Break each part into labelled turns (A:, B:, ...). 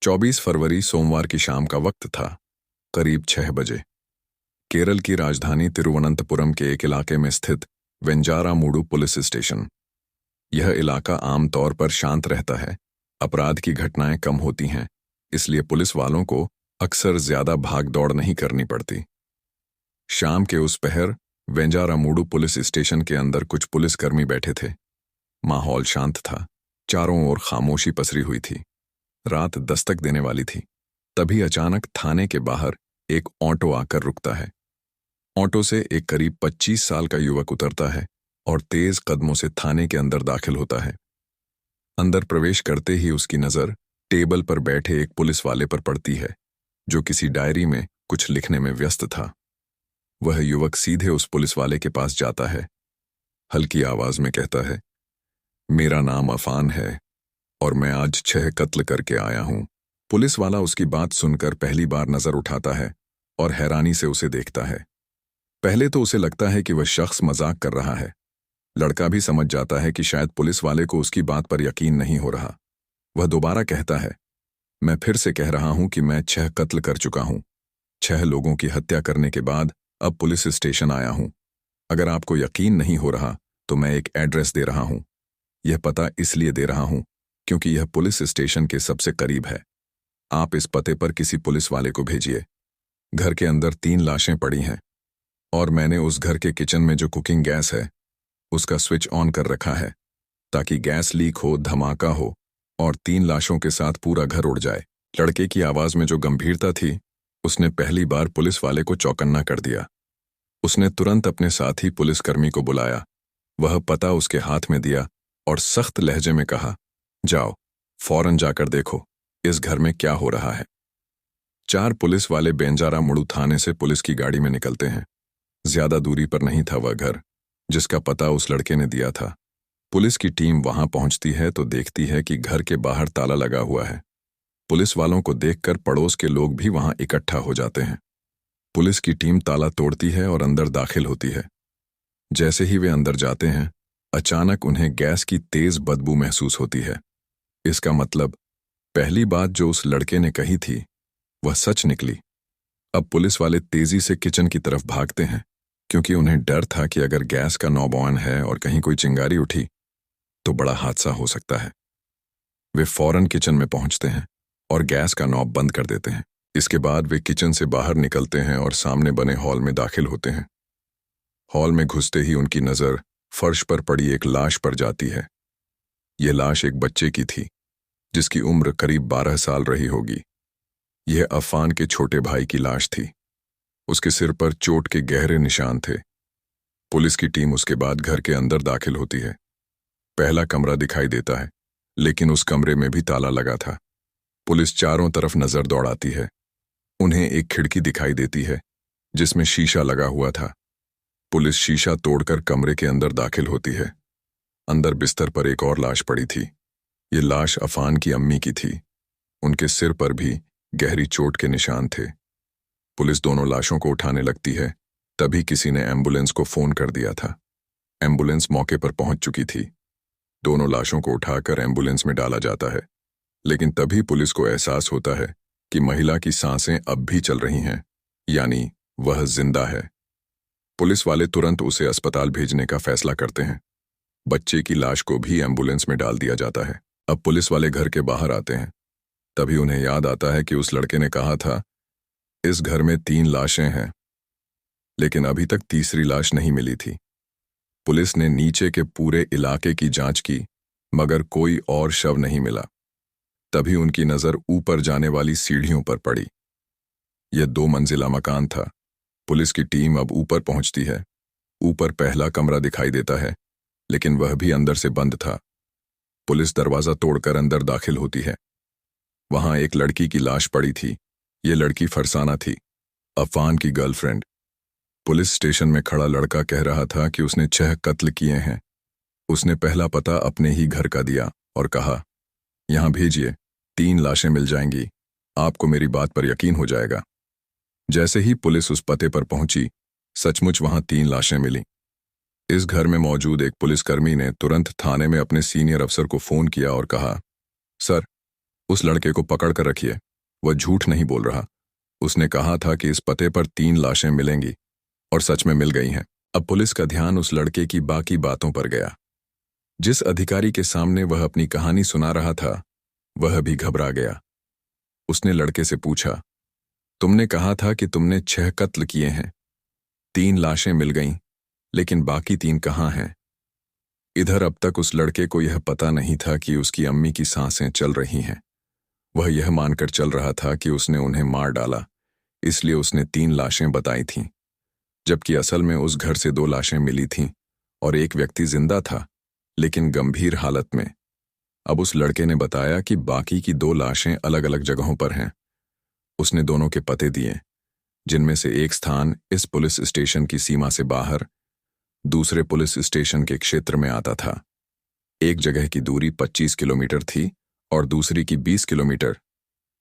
A: 24 फरवरी सोमवार की शाम का वक्त था, करीब 6 बजे। केरल की राजधानी तिरुवनंतपुरम के एक इलाके में स्थित वेंजारामूडु पुलिस स्टेशन। यह इलाका आमतौर पर शांत रहता है, अपराध की घटनाएं कम होती हैं, इसलिए पुलिस वालों को अक्सर ज्यादा भाग दौड़ नहीं करनी पड़ती। शाम के उस पहर वेंजारामूडु पुलिस स्टेशन के अंदर कुछ पुलिसकर्मी बैठे थे। माहौल शांत था, चारों ओर खामोशी पसरी हुई थी। रात दस्तक देने वाली थी। तभी अचानक थाने के बाहर एक ऑटो आकर रुकता है। ऑटो से एक करीब 25 साल का युवक उतरता है और तेज कदमों से थाने के अंदर दाखिल होता है। अंदर प्रवेश करते ही उसकी नजर टेबल पर बैठे एक पुलिस वाले पर पड़ती है, जो किसी डायरी में कुछ लिखने में व्यस्त था। वह युवक सीधे उस पुलिस वाले के पास जाता है, हल्की आवाज में कहता है, मेरा नाम अफान है और मैं आज 6 कत्ल करके आया हूं। पुलिस वाला उसकी बात सुनकर पहली बार नजर उठाता है और हैरानी से उसे देखता है। पहले तो उसे लगता है कि वह शख्स मजाक कर रहा है। लड़का भी समझ जाता है कि शायद पुलिस वाले को उसकी बात पर यकीन नहीं हो रहा। वह दोबारा कहता है, मैं फिर से कह रहा हूं कि मैं 6 कत्ल कर चुका हूं। 6 लोगों की हत्या करने के बाद अब पुलिस स्टेशन आया हूं। अगर आपको यकीन नहीं हो रहा तो मैं एक एड्रेस दे रहा हूं। यह पता इसलिए दे रहा हूं क्योंकि यह पुलिस स्टेशन के सबसे करीब है। आप इस पते पर किसी पुलिस वाले को भेजिए। घर के अंदर 3 लाशें पड़ी हैं और मैंने उस घर के किचन में जो कुकिंग गैस है उसका स्विच ऑन कर रखा है, ताकि गैस लीक हो, धमाका हो और 3 लाशों के साथ पूरा घर उड़ जाए। लड़के की आवाज में जो गंभीरता थी, उसने पहली बार पुलिस वाले को चौकन्ना कर दिया। उसने तुरंत अपने साथी पुलिसकर्मी को बुलाया। वह पता उसके हाथ में दिया और सख्त लहजे में कहा, जाओ, फौरन जाकर देखो इस घर में क्या हो रहा है। 4 पुलिस वाले बेंजारामुडु थाने से पुलिस की गाड़ी में निकलते हैं। ज्यादा दूरी पर नहीं था वह घर जिसका पता उस लड़के ने दिया था। पुलिस की टीम वहां पहुंचती है तो देखती है कि घर के बाहर ताला लगा हुआ है। पुलिस वालों को देखकर पड़ोस के लोग भी वहां इकट्ठा हो जाते हैं। पुलिस की टीम ताला तोड़ती है और अंदर दाखिल होती है। जैसे ही वे अंदर जाते हैं, अचानक उन्हें गैस की तेज बदबू महसूस होती है। इसका मतलब पहली बात जो उस लड़के ने कही थी वह सच निकली। अब पुलिस वाले तेजी से किचन की तरफ भागते हैं, क्योंकि उन्हें डर था कि अगर गैस का नॉब ऑन है और कहीं कोई चिंगारी उठी तो बड़ा हादसा हो सकता है। वे फौरन किचन में पहुंचते हैं और गैस का नॉब बंद कर देते हैं। इसके बाद वे किचन से बाहर निकलते हैं और सामने बने हॉल में दाखिल होते हैं। हॉल में घुसते ही उनकी नजर फर्श पर पड़ी एक लाश पर जाती है। यह लाश एक बच्चे की थी जिसकी उम्र करीब 12 साल रही होगी। यह अफान के छोटे भाई की लाश थी। उसके सिर पर चोट के गहरे निशान थे। पुलिस की टीम उसके बाद घर के अंदर दाखिल होती है। पहला कमरा दिखाई देता है, लेकिन उस कमरे में भी ताला लगा था। पुलिस चारों तरफ नजर दौड़ाती है। उन्हें एक खिड़की दिखाई देती है जिसमें शीशा लगा हुआ था। पुलिस शीशा तोड़कर कमरे के अंदर दाखिल होती है। अंदर बिस्तर पर एक और लाश पड़ी थी। ये लाश अफान की अम्मी की थी। उनके सिर पर भी गहरी चोट के निशान थे। पुलिस दोनों लाशों को उठाने लगती है, तभी किसी ने एम्बुलेंस को फोन कर दिया था। एम्बुलेंस मौके पर पहुंच चुकी थी। दोनों लाशों को उठाकर एम्बुलेंस में डाला जाता है, लेकिन तभी पुलिस को एहसास होता है कि महिला की सांसें अब भी चल रही हैं, यानी वह जिंदा है। पुलिस वाले तुरंत उसे अस्पताल भेजने का फैसला करते हैं। बच्चे की लाश को भी एम्बुलेंस में डाल दिया जाता है। अब पुलिस वाले घर के बाहर आते हैं। तभी उन्हें याद आता है कि उस लड़के ने कहा था, इस घर में 3 लाशें हैं, लेकिन अभी तक तीसरी लाश नहीं मिली थी। पुलिस ने नीचे के पूरे इलाके की जांच की, मगर कोई और शव नहीं मिला। तभी उनकी नजर ऊपर जाने वाली सीढ़ियों पर पड़ी। यह 2 मंजिला मकान था। पुलिस की टीम अब ऊपर पहुंचती है। ऊपर पहला कमरा दिखाई देता है, लेकिन वह भी अंदर से बंद था। पुलिस दरवाजा तोड़कर अंदर दाखिल होती है। वहां एक लड़की की लाश पड़ी थी। ये लड़की फरसाना थी, अफान की गर्लफ्रेंड। पुलिस स्टेशन में खड़ा लड़का कह रहा था कि उसने 6 कत्ल किए हैं। उसने पहला पता अपने ही घर का दिया और कहा, यहां भेजिए, 3 लाशें मिल जाएंगी, आपको मेरी बात पर यकीन हो जाएगा। जैसे ही पुलिस उस पते पर पहुंची, सचमुच वहां 3 लाशें मिली। इस घर में मौजूद एक पुलिसकर्मी ने तुरंत थाने में अपने सीनियर अफसर को फोन किया और कहा, सर, उस लड़के को पकड़ कर रखिए, वह झूठ नहीं बोल रहा। उसने कहा था कि इस पते पर 3 लाशें मिलेंगी, और सच में मिल गई हैं। अब पुलिस का ध्यान उस लड़के की बाकी बातों पर गया। जिस अधिकारी के सामने वह अपनी कहानी सुना रहा था, वह भी घबरा गया। उसने लड़के से पूछा, तुमने कहा था कि तुमने 6 कत्ल किए हैं, 3 लाशें मिल गईं, लेकिन बाकी 3 कहाँ हैं? इधर अब तक उस लड़के को यह पता नहीं था कि उसकी अम्मी की सांसें चल रही हैं। वह यह मानकर चल रहा था कि उसने उन्हें मार डाला, इसलिए उसने 3 लाशें बताई थीं, जबकि असल में उस घर से 2 लाशें मिली थीं और एक व्यक्ति जिंदा था, लेकिन गंभीर हालत में। अब उस लड़के ने बताया कि बाकी की 2 लाशें अलग अलग जगहों पर हैं। उसने दोनों के पते दिए, जिनमें से एक स्थान इस पुलिस स्टेशन की सीमा से बाहर दूसरे पुलिस स्टेशन के क्षेत्र में आता था। एक जगह की दूरी 25 किलोमीटर थी और दूसरी की 20 किलोमीटर,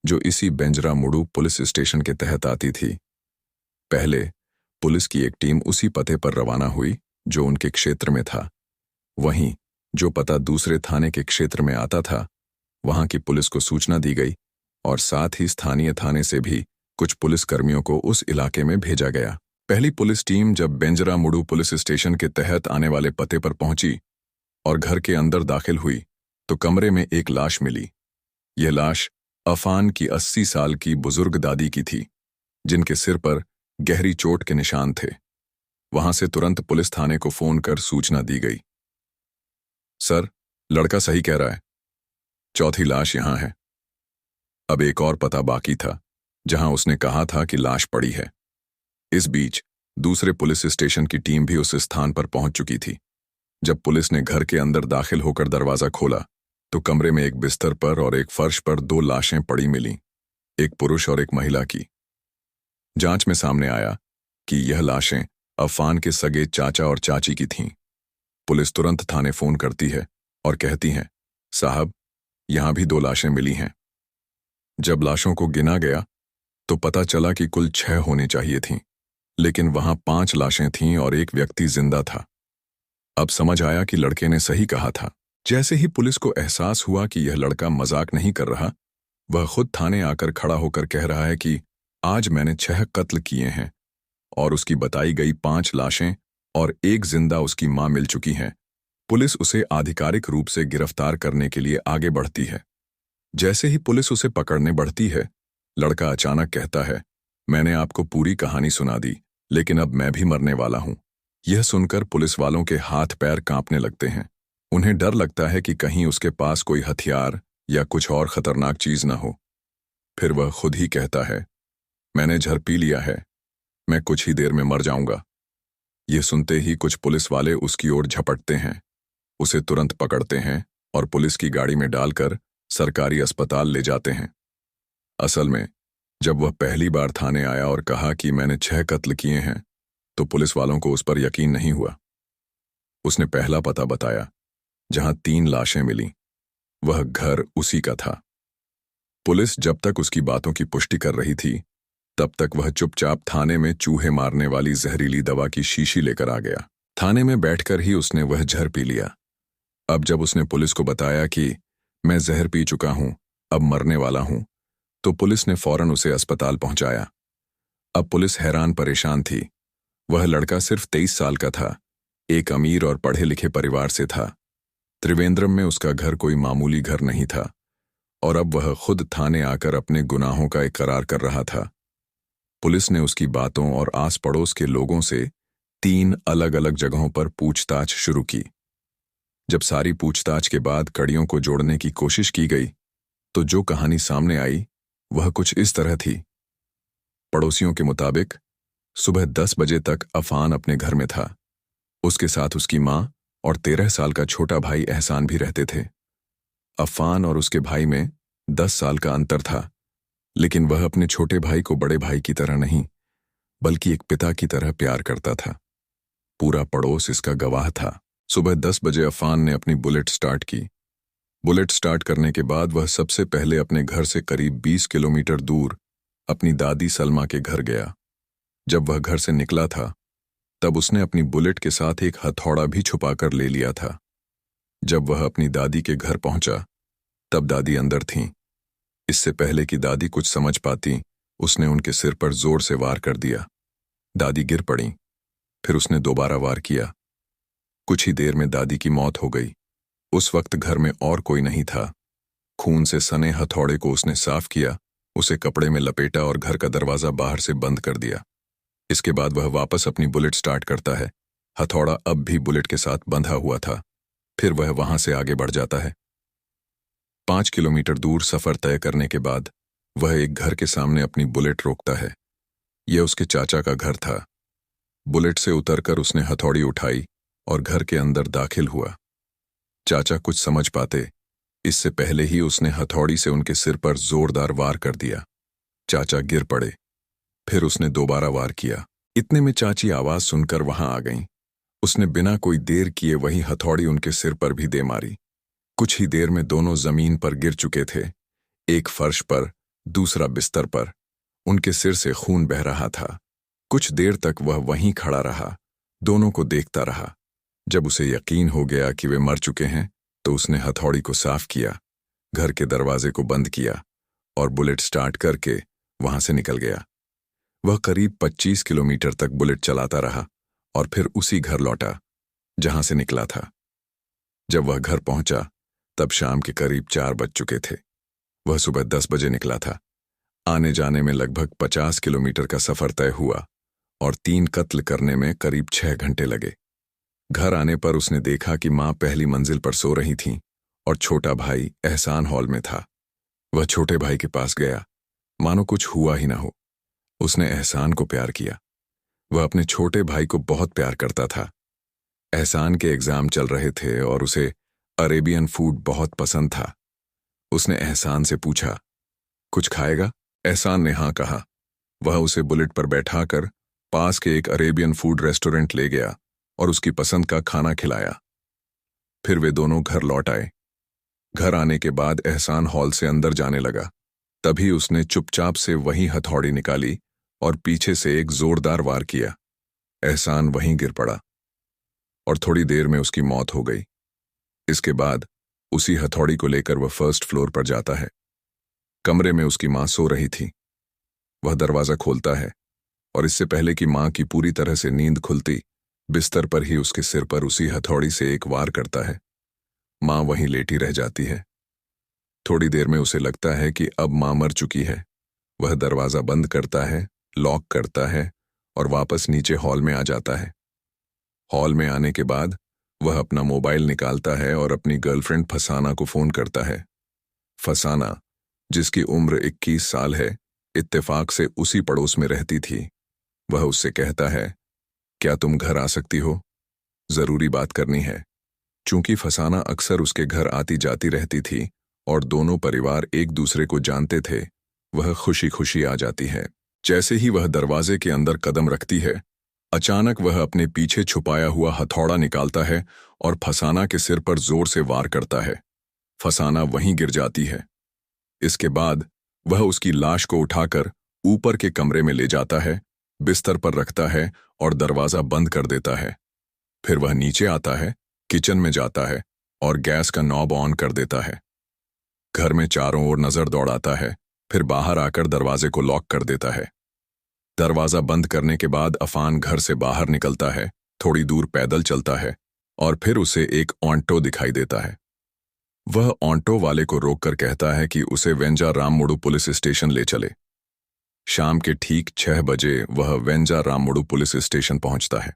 A: जो इसी बेंजरामुडु पुलिस स्टेशन के तहत आती थी। पहले पुलिस की एक टीम उसी पते पर रवाना हुई जो उनके क्षेत्र में था। वहीं जो पता दूसरे थाने के क्षेत्र में आता था, वहां की पुलिस को सूचना दी गई और साथ ही स्थानीय थाने से भी कुछ पुलिस कर्मियों को उस इलाके में भेजा गया। पहली पुलिस टीम जब बेंजरामुडु पुलिस स्टेशन के तहत आने वाले पते पर पहुंची और घर के अंदर दाखिल हुई, तो कमरे में एक लाश मिली। यह लाश अफान की 80 साल की बुजुर्ग दादी की थी, जिनके सिर पर गहरी चोट के निशान थे। वहां से तुरंत पुलिस थाने को फोन कर सूचना दी गई। सर, लड़का सही कह रहा है, चौथी लाश यहां है। अब एक और पता बाकी था, जहां उसने कहा था कि लाश पड़ी है। इस बीच दूसरे पुलिस स्टेशन की टीम भी उस स्थान पर पहुंच चुकी थी। जब पुलिस ने घर के अंदर दाखिल होकर दरवाजा खोला, तो कमरे में एक बिस्तर पर और एक फर्श पर 2 लाशें पड़ी मिलीं, एक पुरुष और एक महिला की। जांच में सामने आया कि यह लाशें अफान के सगे चाचा और चाची की थीं। पुलिस तुरंत थाने फोन करती है और कहती है, साहब, यहां भी 2 लाशें मिली हैं। जब लाशों को गिना गया तो पता चला कि कुल 6 होनी चाहिए थीं, लेकिन वहां 5 लाशें थीं और एक व्यक्ति जिंदा था। अब समझ आया कि लड़के ने सही कहा था। जैसे ही पुलिस को एहसास हुआ कि यह लड़का मजाक नहीं कर रहा, वह खुद थाने आकर खड़ा होकर कह रहा है कि आज मैंने 6 कत्ल किए हैं और उसकी बताई गई 5 लाशें और एक जिंदा उसकी मां मिल चुकी हैं। पुलिस उसे आधिकारिक रूप से गिरफ्तार करने के लिए आगे बढ़ती है। जैसे ही पुलिस उसे पकड़ने बढ़ती है, लड़का अचानक कहता है, मैंने आपको पूरी कहानी सुना दी, लेकिन अब मैं भी मरने वाला हूं। यह सुनकर पुलिस वालों के हाथ पैर कांपने लगते हैं। उन्हें डर लगता है कि कहीं उसके पास कोई हथियार या कुछ और खतरनाक चीज न हो। फिर वह खुद ही कहता है, मैंने जहर पी लिया है, मैं कुछ ही देर में मर जाऊंगा। यह सुनते ही कुछ पुलिस वाले उसकी ओर झपटते हैं, उसे तुरंत पकड़ते हैं और पुलिस की गाड़ी में डालकर सरकारी अस्पताल ले जाते हैं। असल में जब वह पहली बार थाने आया और कहा कि मैंने 6 कत्ल किए हैं, तो पुलिस वालों को उस पर यकीन नहीं हुआ। उसने पहला पता बताया, जहां 3 लाशें मिलीं, वह घर उसी का था। पुलिस जब तक उसकी बातों की पुष्टि कर रही थी, तब तक वह चुपचाप थाने में चूहे मारने वाली जहरीली दवा की शीशी लेकर आ गया। थाने में बैठकर ही उसने वह जहर पी लिया। अब जब उसने पुलिस को बताया कि मैं जहर पी चुका हूं, अब मरने वाला हूं, तो पुलिस ने फौरन उसे अस्पताल पहुंचाया। अब पुलिस हैरान परेशान थी। वह लड़का सिर्फ 23 साल का था, एक अमीर और पढ़े लिखे परिवार से था। त्रिवेंद्रम में उसका घर कोई मामूली घर नहीं था और अब वह खुद थाने आकर अपने गुनाहों का इकरार कर रहा था। पुलिस ने उसकी बातों और आस पड़ोस के लोगों से 3 अलग अलग जगहों पर पूछताछ शुरू की। जब सारी पूछताछ के बाद कड़ियों को जोड़ने की कोशिश की गई, तो जो कहानी सामने आई वह कुछ इस तरह थी। पड़ोसियों के मुताबिक सुबह 10 बजे तक अफान अपने घर में था। उसके साथ उसकी मां और 13 साल का छोटा भाई एहसान भी रहते थे। अफान और उसके भाई में 10 साल का अंतर था, लेकिन वह अपने छोटे भाई को बड़े भाई की तरह नहीं, बल्कि एक पिता की तरह प्यार करता था। पूरा पड़ोस इसका गवाह था। सुबह 10 बजे अफान ने अपनी बुलेट स्टार्ट की। बुलेट स्टार्ट करने के बाद वह सबसे पहले अपने घर से करीब 20 किलोमीटर दूर अपनी दादी सलमा के घर गया। जब वह घर से निकला था, तब उसने अपनी बुलेट के साथ एक हथौड़ा भी छुपाकर ले लिया था। जब वह अपनी दादी के घर पहुंचा, तब दादी अंदर थीं। इससे पहले कि दादी कुछ समझ पाती, उसने उनके सिर पर जोर से वार कर दिया। दादी गिर पड़ी। फिर उसने दोबारा वार किया। कुछ ही देर में दादी की मौत हो गई। उस वक्त घर में और कोई नहीं था। खून से सने हथौड़े को उसने साफ किया, उसे कपड़े में लपेटा और घर का दरवाजा बाहर से बंद कर दिया। इसके बाद वह वापस अपनी बुलेट स्टार्ट करता है। हथौड़ा अब भी बुलेट के साथ बंधा हुआ था। फिर वह वहां से आगे बढ़ जाता है। 5 किलोमीटर दूर सफर तय करने के बाद वह एक घर के सामने अपनी बुलेट रोकता है। यह उसके चाचा का घर था। बुलेट से उतरकर उसने हथौड़ी उठाई और घर के अंदर दाखिल हुआ। चाचा कुछ समझ पाते, इससे पहले ही उसने हथौड़ी से उनके सिर पर जोरदार वार कर दिया। चाचा गिर पड़े। फिर उसने दोबारा वार किया। इतने में चाची आवाज सुनकर वहां आ गईं। उसने बिना कोई देर किए वही हथौड़ी उनके सिर पर भी दे मारी। कुछ ही देर में दोनों जमीन पर गिर चुके थे, एक फर्श पर, दूसरा बिस्तर पर। उनके सिर से खून बह रहा था। कुछ देर तक वह वहीं खड़ा रहा, दोनों को देखता रहा। जब उसे यकीन हो गया कि वे मर चुके हैं, तो उसने हथौड़ी को साफ किया, घर के दरवाजे को बंद किया और बुलेट स्टार्ट करके वहां से निकल गया। वह करीब 25 किलोमीटर तक बुलेट चलाता रहा और फिर उसी घर लौटा जहां से निकला था। जब वह घर पहुंचा तब शाम के करीब 4 बज चुके थे। वह सुबह 10 बजे निकला था। आने जाने में लगभग 50 किलोमीटर का सफर तय हुआ और 3 कत्ल करने में करीब 6 घंटे लगे। घर आने पर उसने देखा कि मां पहली मंजिल पर सो रही थीं और छोटा भाई एहसान हॉल में था। वह छोटे भाई के पास गया, मानो कुछ हुआ ही ना हो। उसने एहसान को प्यार किया। वह अपने छोटे भाई को बहुत प्यार करता था। एहसान के एग्जाम चल रहे थे और उसे अरेबियन फूड बहुत पसंद था। उसने एहसान से पूछा, कुछ खाएगा? एहसान ने हाँ कहा। वह उसे बुलेट पर बैठाकर पास के एक अरेबियन फूड रेस्टोरेंट ले गया और उसकी पसंद का खाना खिलाया। फिर वे दोनों घर लौट आए। घर आने के बाद एहसान हॉल से अंदर जाने लगा। तभी उसने चुपचाप से वही हथौड़ी निकाली और पीछे से एक जोरदार वार किया। एहसान वहीं गिर पड़ा और थोड़ी देर में उसकी मौत हो गई। इसके बाद उसी हथौड़ी को लेकर वह फर्स्ट फ्लोर पर जाता है। कमरे में उसकी मां सो रही थी। वह दरवाजा खोलता है और इससे पहले कि मां की पूरी तरह से नींद खुलती, बिस्तर पर ही उसके सिर पर उसी हथौड़ी से एक वार करता है। मां वहीं लेटी रह जाती है। थोड़ी देर में उसे लगता है कि अब मां मर चुकी है। वह दरवाजा बंद करता है, लॉक करता है और वापस नीचे हॉल में आ जाता है। हॉल में आने के बाद वह अपना मोबाइल निकालता है और अपनी गर्लफ्रेंड फसाना को फोन करता है। फसाना, जिसकी उम्र 21 साल है, इत्तेफाक से उसी पड़ोस में रहती थी। वह उससे कहता है, क्या तुम घर आ सकती हो? जरूरी बात करनी है। चूंकि फसाना अक्सर उसके घर आती जाती रहती थी और दोनों परिवार एक दूसरे को जानते थे, वह खुशी खुशी आ जाती है। जैसे ही वह दरवाजे के अंदर कदम रखती है, अचानक वह अपने पीछे छुपाया हुआ हथौड़ा निकालता है और फसाना के सिर पर जोर से वार करता है। फसाना वहीं गिर जाती है। इसके बाद वह उसकी लाश को उठाकर ऊपर के कमरे में ले जाता है, बिस्तर पर रखता है और दरवाजा बंद कर देता है। फिर वह नीचे आता है, किचन में जाता है और गैस का नॉब ऑन कर देता है। घर में चारों ओर नजर दौड़ाता है, फिर बाहर आकर दरवाजे को लॉक कर देता है। दरवाजा बंद करने के बाद अफान घर से बाहर निकलता है, थोड़ी दूर पैदल चलता है और फिर उसे एक ऑन्टो दिखाई देता है। वह ऑन्टो वाले को रोककर कहता है कि उसे वेंजा राममुडु पुलिस स्टेशन ले चले। शाम के ठीक 6 बजे वह वेंजा राममुडु पुलिस स्टेशन पहुंचता है।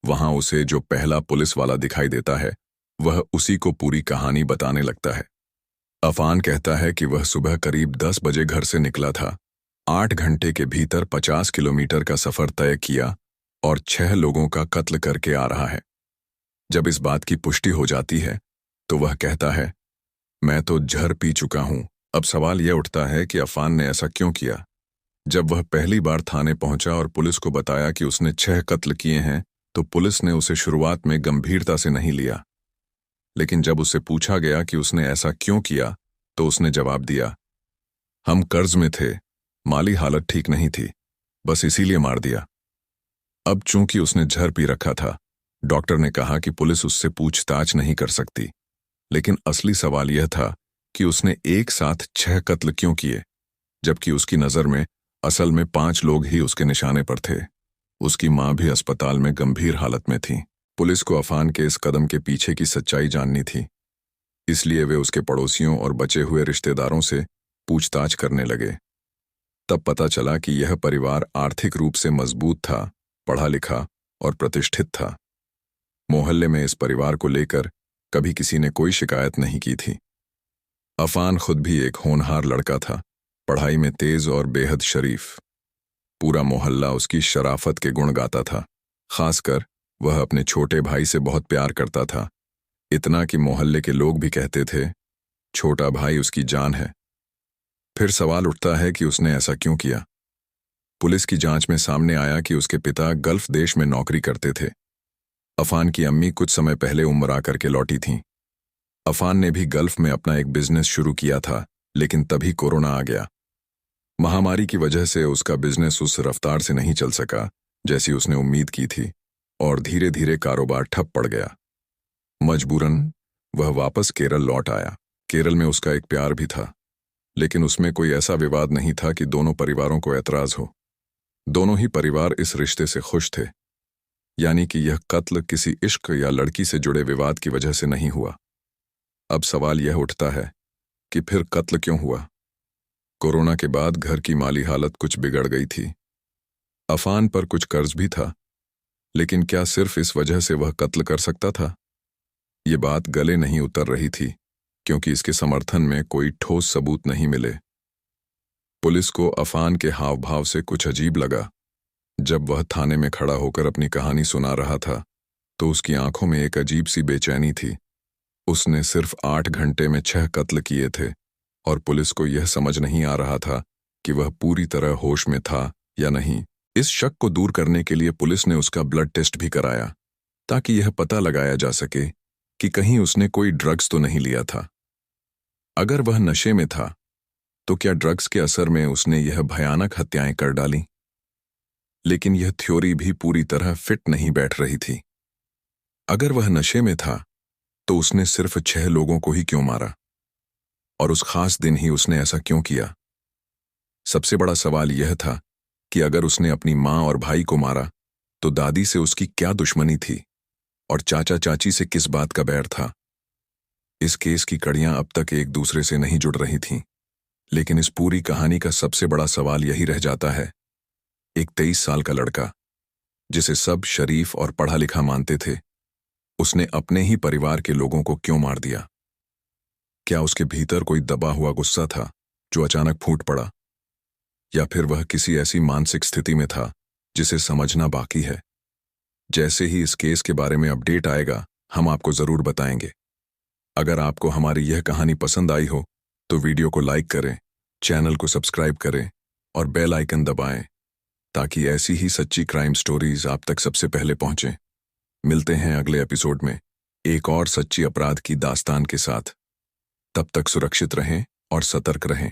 A: वहां उसे जो पहला पुलिस वाला दिखाई देता है, वह उसी को पूरी कहानी बताने लगता है। अफान कहता है कि वह सुबह करीब 10 बजे घर से निकला था, 8 घंटे के भीतर 50 किलोमीटर का सफर तय किया और 6 लोगों का कत्ल करके आ रहा है। जब इस बात की पुष्टि हो जाती है तो वह कहता है, मैं तो जहर पी चुका हूं। अब सवाल यह उठता है कि अफान ने ऐसा क्यों किया। जब वह पहली बार थाने पहुंचा और पुलिस को बताया कि उसने 6 कत्ल किए हैं, तो पुलिस ने उसे शुरुआत में गंभीरता से नहीं लिया। लेकिन जब उससे पूछा गया कि उसने ऐसा क्यों किया, तो उसने जवाब दिया, हम कर्ज में थे, माली हालत ठीक नहीं थी, बस इसीलिए मार दिया। अब चूंकि उसने जहर पी रखा था, डॉक्टर ने कहा कि पुलिस उससे पूछताछ नहीं कर सकती। लेकिन असली सवाल यह था कि उसने एक साथ 6 कत्ल क्यों किए, जबकि उसकी नज़र में असल में 5 लोग ही उसके निशाने पर थे। उसकी माँ भी अस्पताल में गंभीर हालत में थी। पुलिस को अफान के इस कदम के पीछे की सच्चाई जाननी थी, इसलिए वे उसके पड़ोसियों और बचे हुए रिश्तेदारों से पूछताछ करने लगे। तब पता चला कि यह परिवार आर्थिक रूप से मजबूत था, पढ़ा लिखा और प्रतिष्ठित था। मोहल्ले में इस परिवार को लेकर कभी किसी ने कोई शिकायत नहीं की थी। अफान खुद भी एक होनहार लड़का था, पढ़ाई में तेज और बेहद शरीफ। पूरा मोहल्ला उसकी शराफत के गुण गाता था। खासकर वह अपने छोटे भाई से बहुत प्यार करता था, इतना कि मोहल्ले के लोग भी कहते थे, छोटा भाई उसकी जान है। फिर सवाल उठता है कि उसने ऐसा क्यों किया। पुलिस की जांच में सामने आया कि उसके पिता गल्फ देश में नौकरी करते थे। अफान की अम्मी कुछ समय पहले उम्रा करके लौटी थीं। अफान ने भी गल्फ में अपना एक बिजनेस शुरू किया था, लेकिन तभी कोरोना आ गया। महामारी की वजह से उसका बिजनेस उस रफ्तार से नहीं चल सका जैसी उसने उम्मीद की थी, और धीरे धीरे कारोबार ठप पड़ गया। मजबूरन वह वापस केरल लौट आया। केरल में उसका एक प्यार भी था, लेकिन उसमें कोई ऐसा विवाद नहीं था कि दोनों परिवारों को ऐतराज हो। दोनों ही परिवार इस रिश्ते से खुश थे, यानी कि यह कत्ल किसी इश्क या लड़की से जुड़े विवाद की वजह से नहीं हुआ। अब सवाल यह उठता है कि फिर कत्ल क्यों हुआ। कोरोना के बाद घर की माली हालत कुछ बिगड़ गई थी। अफान पर कुछ कर्ज भी था, लेकिन क्या सिर्फ इस वजह से वह कत्ल कर सकता था? ये बात गले नहीं उतर रही थी, क्योंकि इसके समर्थन में कोई ठोस सबूत नहीं मिले। पुलिस को अफान के हाव भाव से कुछ अजीब लगा। जब वह थाने में खड़ा होकर अपनी कहानी सुना रहा था, तो उसकी आंखों में एक अजीब सी बेचैनी थी। उसने सिर्फ 8 घंटे में 6 कत्ल किए थे, और पुलिस को यह समझ नहीं आ रहा था कि वह पूरी तरह होश में था या नहीं। इस शक को दूर करने के लिए पुलिस ने उसका ब्लड टेस्ट भी कराया, ताकि यह पता लगाया जा सके कि कहीं उसने कोई ड्रग्स तो नहीं लिया था। अगर वह नशे में था, तो क्या ड्रग्स के असर में उसने यह भयानक हत्याएं कर डाली? लेकिन यह थ्योरी भी पूरी तरह फिट नहीं बैठ रही थी। अगर वह नशे में था, तो उसने सिर्फ 6 लोगों को ही क्यों मारा, और उस खास दिन ही उसने ऐसा क्यों किया? सबसे बड़ा सवाल यह था कि अगर उसने अपनी माँ और भाई को मारा, तो दादी से उसकी क्या दुश्मनी थी, और चाचा चाची से किस बात का बैर था? इस केस की कड़ियां अब तक एक दूसरे से नहीं जुड़ रही थीं, लेकिन इस पूरी कहानी का सबसे बड़ा सवाल यही रह जाता है, एक 23 साल का लड़का, जिसे सब शरीफ और पढ़ा लिखा मानते थे, उसने अपने ही परिवार के लोगों को क्यों मार दिया? क्या उसके भीतर कोई दबा हुआ गुस्सा था जो अचानक फूट पड़ा, या फिर वह किसी ऐसी मानसिक स्थिति में था जिसे समझना बाकी है? जैसे ही इस केस के बारे में अपडेट आएगा, हम आपको जरूर बताएंगे। अगर आपको हमारी यह कहानी पसंद आई हो, तो वीडियो को लाइक करें, चैनल को सब्सक्राइब करें और बेल आइकन दबाएं, ताकि ऐसी ही सच्ची क्राइम स्टोरीज आप तक सबसे पहले पहुंचें। मिलते हैं अगले एपिसोड में एक और सच्ची अपराध की दास्तान के साथ। तब तक सुरक्षित रहें और सतर्क रहें।